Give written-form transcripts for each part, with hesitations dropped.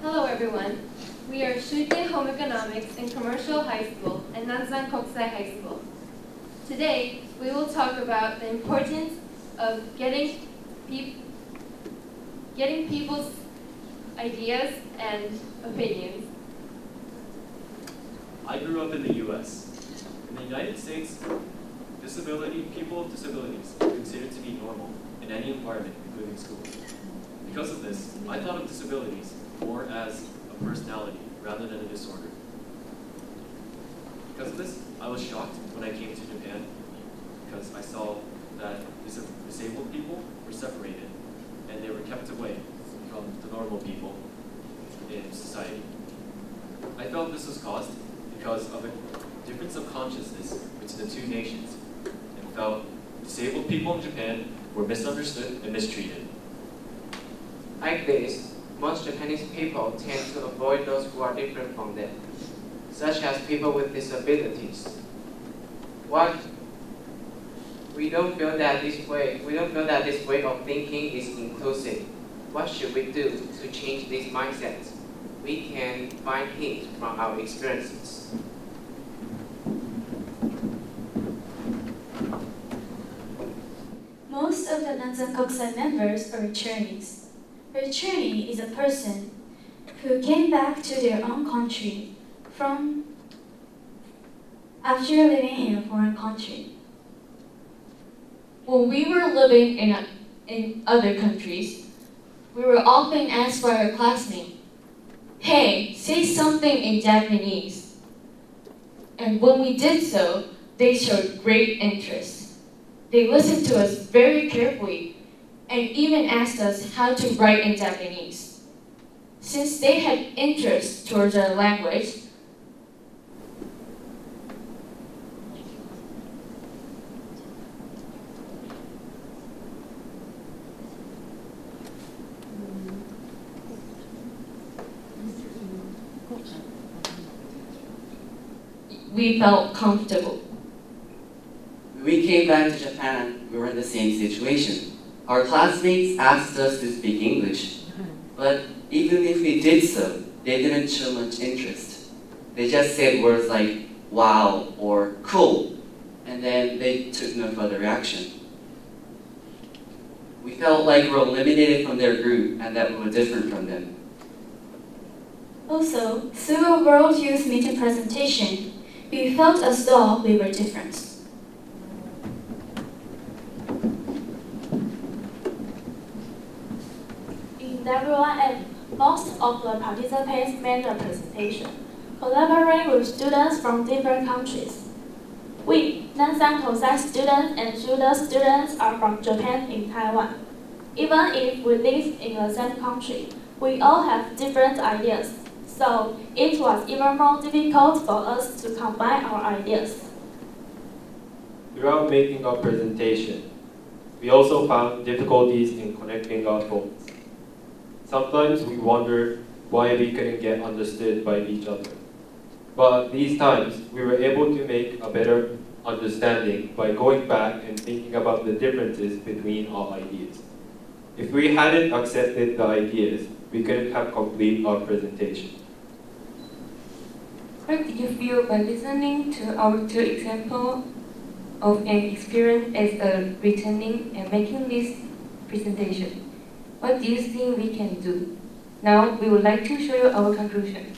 Hello everyone. We are Shuite Home Economics and Commercial High School and南山Kokusai High School. Today, we will talk about the importance of getting people's ideas and opinions. I grew up in the U.S. In the United States, people with disabilities are considered to be normal in any environment, including school. Because of this, I thought of disabilities more as a personality rather than a disorder. Because of this, I was shocked when I came to Japan because I saw that disabled people were separated and they were kept away from the normal people in society. I felt this was caused because of a difference of consciousness between the two nations, and felt disabled people in Japan were misunderstood and mistreated. Like this, most Japanese people tend to avoid those who are different from them, such as people with disabilities. We don't feel that this way of thinking is inclusive. What should we do to change this mindset? We can find hints from our experiences. Most of the Nansan Kokusai members are returnees. A returnee is a person who came back to their own country after living in a foreign country. When we were living in other countries, we were often asked by our classmates, "Hey, say something in Japanese." And when we did so, they showed great interest. They listened to us very carefully and even asked us how to write in Japanese. Since they had interest towards our language, we felt comfortable. When we came back to Japan, we were in the same situation. Our classmates asked us to speak English, but even if we did so, they didn't show much interest. They just said words like wow or cool, and then they took no further reaction. We felt like we were eliminated from their group and that we were different from them. Also, through a World Youth Meeting presentation, we felt as though we were different. In WIM, most of the participants made a presentation, collaborating with students from different countries. We, Nansan Kokusai students and Shuda students, are from Japan and Taiwan. Even if we live in the same country, we all have different ideas, so it was even more difficult for us to combine our ideas. Throughout making our presentation, we also found difficulties in connecting our thoughts. Sometimes we wonder why we couldn't get understood by each other. But these times, we were able to make a better understanding by going back and thinking about the differences between our ideas. If we hadn't accepted the ideas, we couldn't have completed our presentation. What did you feel by listening to our two examples of an experience as a returning and making this presentation? What do you think we can do? Now, we would like to show you our conclusion.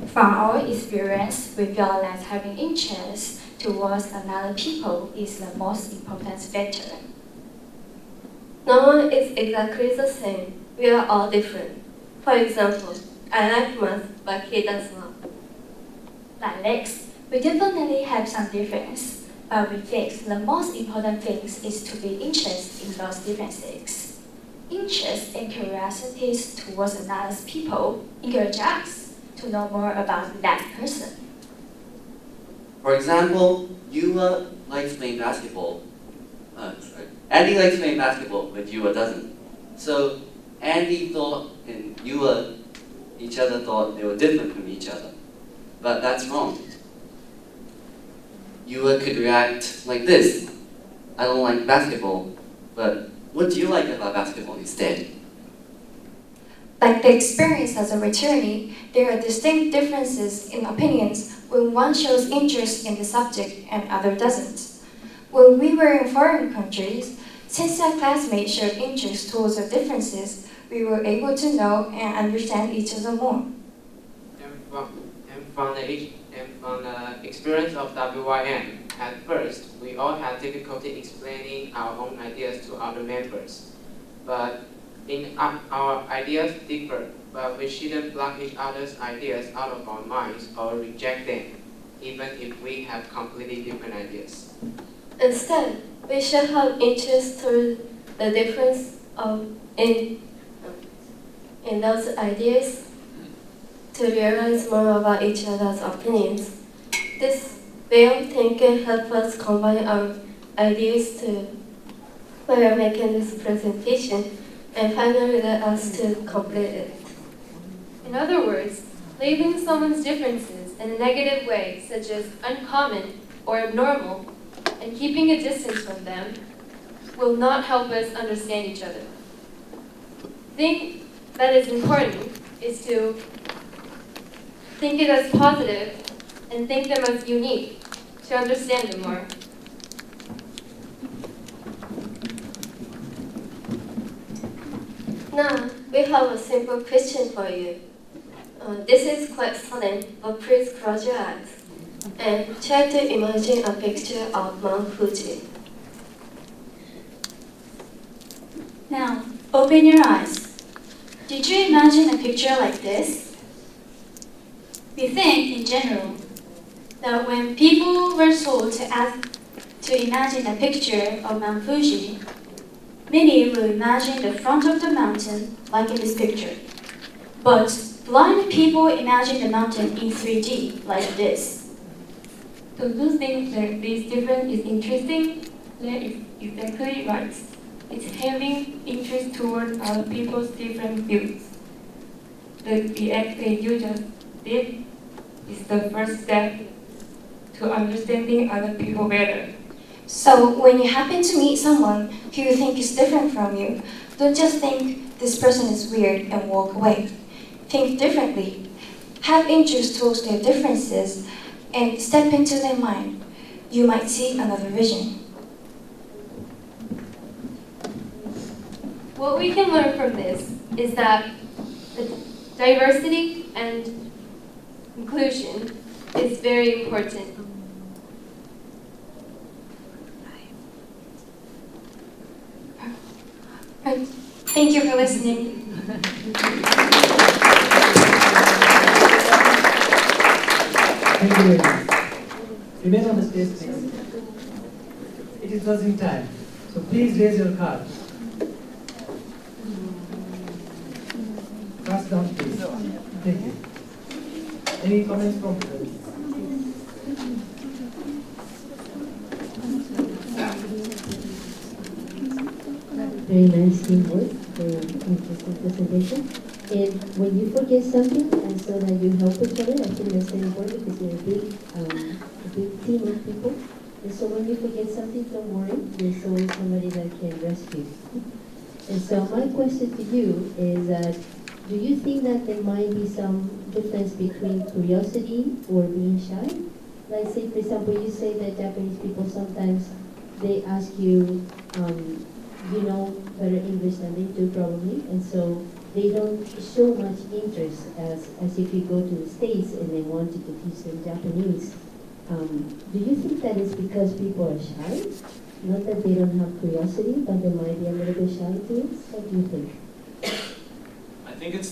From our experience, we feel that having interest towards another people is the most important factor. No one is exactly the same. We are all different. For example, I like math, but he does not. Like this, we definitely have some difference, but we think the most important thing is to be interested in those differences. Interest and curiosities towards another people encourage us to know more about that person. For example, Yua likes playing basketball. Andy likes playing basketball, but Yua doesn't. So Andy thought and Yua, each other thought they were different from each other. But that's wrong. Yua could react like this. I don't like basketball. But what do you like about basketball instead? Like the experience as a returnee, there are distinct differences in opinions when one shows interest in the subject and other doesn't. When we were in foreign countries, since our classmates showed interest towards our differences, we were able to know and understand each other more. And from the experience of WYM, at first, we all had difficulty explaining our own ideas to other members. But our ideas differ, but we shouldn't block each other's ideas out of our minds or reject them, even if we have completely different ideas. Instead, we should have interest toward the difference in those ideas to realize more about each other's opinions. This way of thinking helps us combine our ideas to while making this presentation and finally led us to complete it. In other words, labeling someone's differences in a negative way, such as uncommon or abnormal, and keeping a distance from them, will not help us understand each other. The thing that is important is to think it as positive and think them as unique to understand them more. Now, we have a simple question for you. This is quite sudden, but please close your eyes and try to imagine a picture of Mount Fuji. Now, open your eyes. Did you imagine a picture like this? We think, in general, that when people were told to imagine a picture of Mount Fuji, many will imagine the front of the mountain, like in this picture. But blind people imagine the mountain in 3D, like this. So do think that this difference is interesting? That is exactly right. It's having interest toward other people's different views. The reaction you just did is the first step to understanding other people better. So when you happen to meet someone who you think is different from you, don't just think this person is weird and walk away. Think differently. Have interest towards their differences and step into their mind. You might see another vision. What we can learn from this is that the diversity and inclusion is very important. Thank you for listening. Thank you very much. Remain on the stage, please. It is closing time, so please raise your card. Pass down, please. Thank you. Any comments from others? Very nice teamwork, very interesting presentation. And when you forget something, and so that you help each other, I think that's very important because you're a big team of people. And so when you forget something, don't worry, there's always somebody that can rescue. And so my question to you is that, do you think that there might be some difference between curiosity or being shy? Like say, for example, you say that Japanese people sometimes, they ask you, you know better English than they do probably, and so they don't show much interest as if you go to the States and they want you to teach them Japanese. Do you think that is because people are shy? Not that they don't have curiosity, but they might be a little bit shy to it? What do you think? I think it's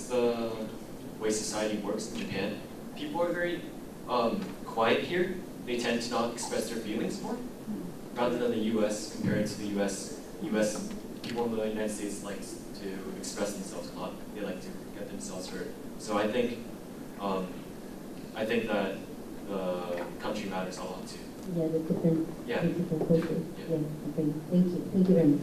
the way society works in Japan. People are very quiet here. They tend to not express their feelings more, rather than the U.S. Compared to the U.S. People in the United States like to express themselves a lot. They like to get themselves heard. So I think that the country matters a lot too. Yeah, the different culture. Yeah. Yeah, okay. Thank you. Thank you very much.